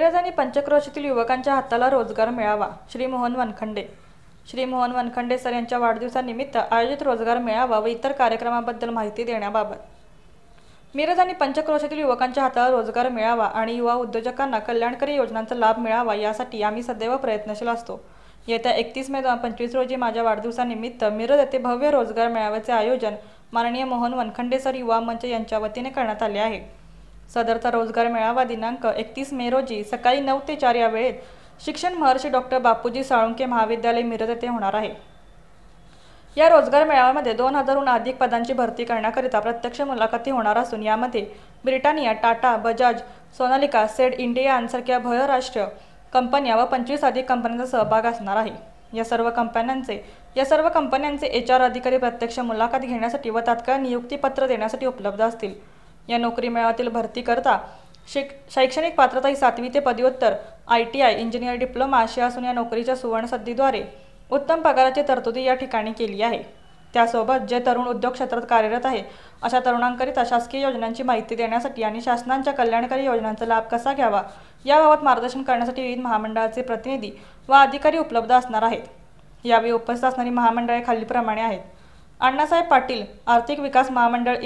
मिरज आणि पंचक्रोशीतील युवकांच्या हाताला रोजगार मिळावा. श्री मोहन वनखंडे सर यांच्या वाढदिवसानिमित्त आयोजित रोजगार मेळावा व इतर कार्यक्रमाबद्दल माहिती देण्याबाबत. मिरज आणि पंचक्रोशीतील युवकांच्या हाताला रोजगार मिळावा आणि युवा उद्योजकांना कल्याणकारी योजनांचा लाभ मिळावा यासाठी आम्ही सदैव प्रयत्नशील असतो. येत्या 31 मे 2025 रोजी माझ्या वाढदिवसानिमित्त मिरज येथे भव्य रोजगार मेळाव्याचे आयोजन माननीय मोहन वनखंडे सर युवा मंच यांच्या वतीने करण्यात आले आहे. सदरचा रोजगार मेळावा दिनांक 31 मे रोजी सकाळी 9 ते 4 या वेळेत शिक्षण महर्षी डॉ. बापूजी साळुंखे महाविद्यालय मिरज येथे होणार आहे. या रोजगार मेळाव्यामध्ये 2000हून अधिक पदांची भरती करण्याकरिता प्रत्यक्ष मुलाखती होणार असून यामध्ये Britannia, Tata, Bajaj, Sonalika, sed India यांसारख्या बहुराष्ट्रीय कंपन्या व 25 अधिक कंपन्यांचा सहभाग असणार आहे. या सर्व कंपन्यांचे HR अधिकारी प्रत्यक्ष मुलाखत घेण्यासाठी व तात्काळ नियुक्तीपत्र देण्यासाठी उपलब्ध असतील. या नोकरी मेळाव्यातील भरतीकरता शैक्षणिक पात्रता ही 7वी ते पदव्युत्तर, ITI, इंजिनियर डिप्लोमा अशी असून या नोकरीच्या सुवर्णसंधीद्वारे उत्तम पगाराची तरतुदी या ठिकाणी केली आहे. त्यासोबत जे तरुण उद्योग क्षेत्रात कार्यरत आहे अशा तरुणांकरिता शासकीय योजनांची माहिती देण्यासाठी आणि शासनाच्या कल्याणकारी योजनांचा लाभ कसा घ्यावा याबाबत मार्गदर्शन करण्यासाठी विविध महामंडळाचे प्रतिनिधी व अधिकारी उपलब्ध असणार आहेत. यावेळी उपस्थित असणारी महामंडळे खालीलप्रमाणे आहेत. अण्णासाहेब पाटील आर्थिक विकास महामंडळ,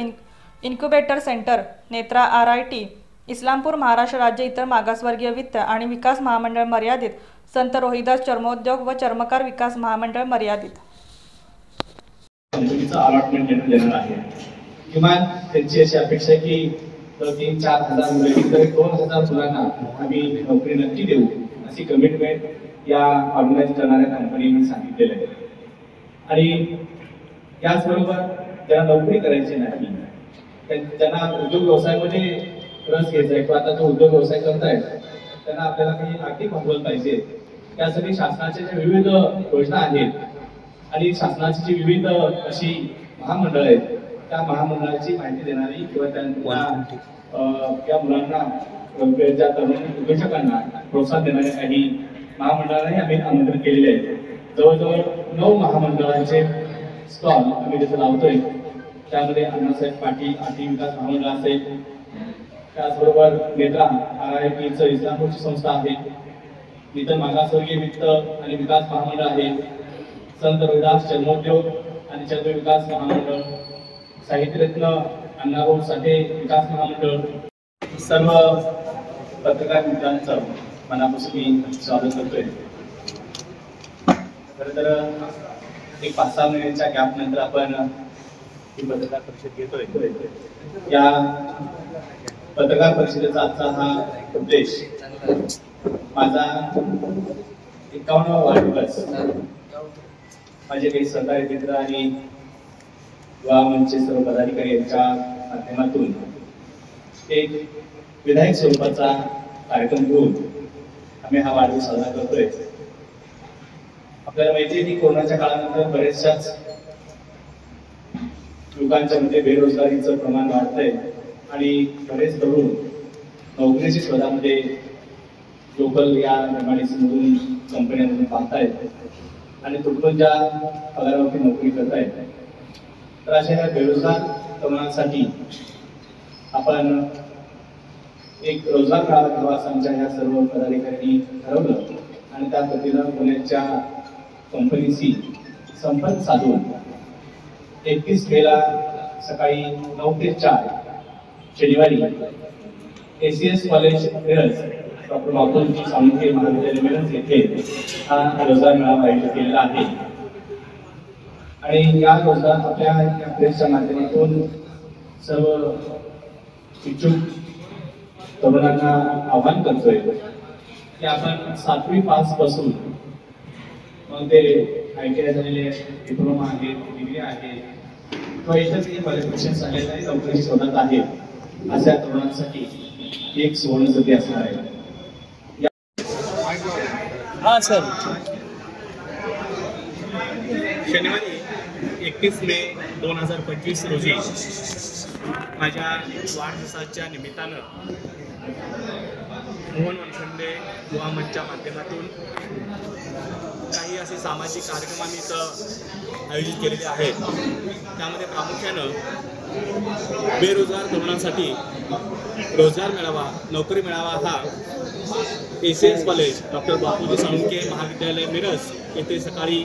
incubator centre, Netra RIT, Islampur Maharashtra राज्य इतर मागासवर्गीय वित्त आणि विकास महामंडळ मर्यादित, संत रोहिदास चर्मोद्योग व चर्मकार विकास महामंडळ मर्यादित. कंपनीचं अलॉटमेंट देणार आहे. किमान त्यांची अशी अपेक्षा आहे की 3-4 हजार मुलांनी 2000 मुलांना आम्ही नोकरी नक्की देऊ अशी कमिटमेंट या ऑर्गनाइज करणाऱ्या कंपनीने सांगितलेलं आहे. आणि याचबरोबर ज्यांना नोकरी करायची नाही, त्यांना उद्योग व्यवसायामध्ये रस घ्यायचा आहे किंवा आता जो उद्योग व्यवसाय करतायत त्यांना आपल्याला काही आर्थिक भांडवल पाहिजे. त्यासाठी शासनाच्या ज्या विविध योजना आहेत आणि शासनाची जी विविध अशी महामंडळ आहेत त्या महामंडळाची माहिती देणारी किंवा त्या मुलांना ज्या तरुण उद्योजकांना प्रोत्साहन देणाऱ्या काही महामंडळांनाही आम्ही आमंत्रित केलेले आहे. जवळजवळ 9 महामंडळांचे स्टॉल आम्ही तिथे लावतोय. त्यामध्ये अण्णासाहेब पाटील आर्थिक विकास महामंडळ असेल, त्याचबरोबर नेत्रा RITचं इस्लामपूरची संस्था आहे, इतर मागासवर्गीय वित्त आणि विकास महामंडळ आहे, संत रोहिदास चर्मोद्योग आणि चर्म विकास महामंडळ, साहित्यरत्न अण्णाभाऊ साठे विकास महामंडळ. सर्व पत्रकार मित्रांचं मनापासून मी स्वागत करतोय. खरं तर एक 5-6 महिन्यांच्या गॅप नंतर आपण ही पत्रकार परिषद घेतोय. या पत्रकार परिषदेचा आजचा हा उद्देश माझा 51वा वाढदिवस माझे काही सहकारी मित्र आणि युवा मंचचे सर्व पदाधिकारी यांच्या माध्यमातून एक विधायक स्वरूपाचा कार्यक्रम घेऊन आम्ही हा वाढदिवस साजरा करतोय. आपल्याला माहिती आहे की कोरोनाच्या काळानंतर बरेचशाच लोकांच्या मध्ये बेरोजगारीचं प्रमाण वाढतंय आणि बरेच तरुण नोकरीच्या शोधामध्ये लोकल या MIDC मधून कंपन्यांमधून पाहतायत आणि तुटपुंज्या पगारावरती नोकरी करतायत. तर अशा ह्या बेरोजगार तरुणांसाठी आपण एक रोजगार मेळावा घ्यावा असं आमच्या ह्या सर्व पदाधिकाऱ्यांनी ठरवलं आणि त्या पद्धतीनं पुण्याच्या कंपनीशी संपर्क साधून 31 मेला सकाळी 9 ते 4 शनिवारी ACS कॉलेज मिरज, डॉ. बापूजी साळुंखे महाविद्यालय मिरज येथे हा रोजगार मेळावा आयोजित केलेला आहे. आणि या रोजगार आपल्या या प्रेसच्या माध्यमातून सर्व इच्छुक तरुणांना आवाहन करतोय की आपण 7वी पास पासून मग ते ITI झालेले डिप्लोमा आहेत, डिग्री आहे किंवा इतर काही क्वालिफिकेशन्स आले तरी नोकरीची शोधात आहेत अशा तरुणांसाठी एक सुवर्णसंधी असणार आहे. हा सर, शनिवारी 31 मे 2025 रोजी माझ्या वाढदिवसाच्या निमित्तानं मोहन वनखंडे युवा मंचच्या माध्यमातून काही असे सामाजिक कार्यक्रम आम्ही इथं आयोजित केलेले आहेत. त्यामध्ये प्रामुख्यानं बेरोजगार तरुणांसाठी रोजगार मेळावा, नोकरी मेळावा हा ACS college doctor Bapuji Salunkhe महाविद्यालय मिरज येथे सकाळी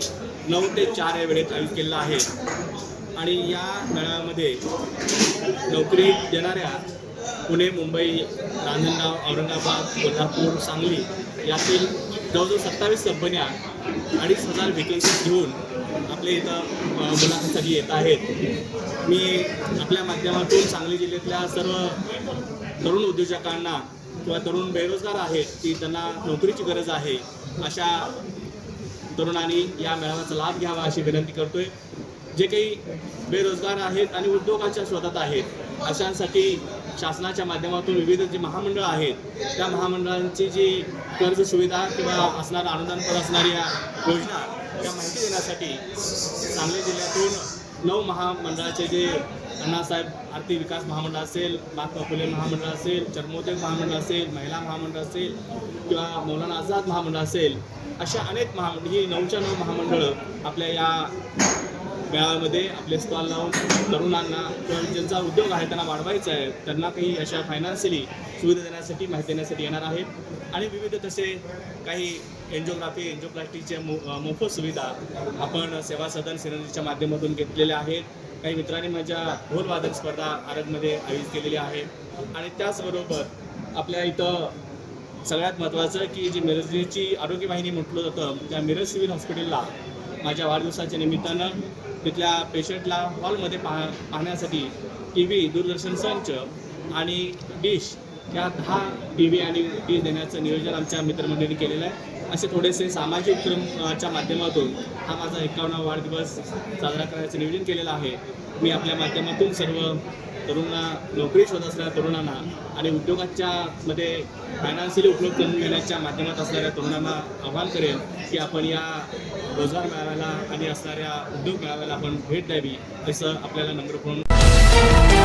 9 ते 4 या वेळेत आयोजित केलेला आहे. आणि या मेळाव्यामध्ये नोकरी देणाऱ्या पुणे, मुंबई, रांजणगाव, औरंगाबाद, कोल्हापूर, सांगली यातील जवळजवळ 27 कंपन्या 2,500 व्हेकन्सीज घेऊन आपल्या इथं मुलाखतीसाठी येत आहेत. मी आपल्या माध्यमातून सांगली जिल्ह्यातल्या सर्व तरुण उद्योजकांना किंवा तरुण बेरोजगार आहेत की त्यांना नोकरीची गरज आहे अशा तरुणांनी या मेळाव्याचा लाभ घ्यावा अशी विनंती करतोय. जे काही बेरोजगार आहेत आणि उद्योगाच्या शोधात आहेत अशांसाठी शासनाच्या माध्यमातून विविध जी महामंडळ आहेत त्या महामंडळांची जी कर्ज सुविधा किंवा असणारा अनुदानपर असणाऱ्या योजना त्या माहिती देण्यासाठी सांगली जिल्ह्यातून 9 महामंडळाचे जे अण्णासाहेब आर्थिक विकास महामंडळ असेल, महात्मा फुले महामंडळ असेल, चर्मोद्योग महामंडळ असेल, महिला महामंडळ असेल किंवा मौलाना आझाद महामंडळ असेल, अशा अनेक महामंडळ ही 9च्या 9 महामंडळं आपल्या या मेळाव्यामध्ये आपले स्टॉल लावून तरुणांना किंवा ज्यांचा उद्योग आहे त्यांना वाढवायचा आहे त्यांना काही अशा फायनान्शियली सुविधा देण्यासाठी माहिती देण्यासाठी येणार आहेत. आणि विविध तसे काही एन्जिओग्राफी, एन्जिओप्लास्टीच्या मोफत सुविधा आपण सेवा सदन सिनेरीच्या माध्यमातून घेतलेल्या आहेत. काही मित्रांनी माझ्या ढोलवादक स्पर्धा आरगमध्ये आयोजित केलेली आहे. आणि त्याचबरोबर आपल्या इथं सगळ्यात महत्त्वाचं की जी मिरजची आरोग्य वाहिनी म्हटलं जातं त्या मिरज सिव्हिल हॉस्पिटलला माझ्या वाढदिवसाच्या निमित्तानं तिथल्या पेशंटला हॉलमध्ये पाहण्यासाठी TV, दूरदर्शन संच आणि डिश या 10 TV आणि डिश देण्याचं नियोजन आमच्या मित्रमंडळींनी केलेलं आहे. असे थोडेसे सामाजिक उपक्रमाच्या माध्यमातून हा माझा 51वा वाढदिवस साजरा करण्याचं नियोजन केलेलं आहे. मी आपल्या माध्यमातून सर्व तरुणांना नोकरी शोधत असणाऱ्या तरुणांना आणि उद्योगाच्या मध्ये फायनान्शियली उपलब्ध करून देण्याच्या माध्यमात असणाऱ्या तरुणांना आवाहन करेन की आपण या रोजगार मेळाव्याला आणि असणाऱ्या उद्योग मेळाव्याला आपण भेट द्यावी असं आपल्याला नम्रपणे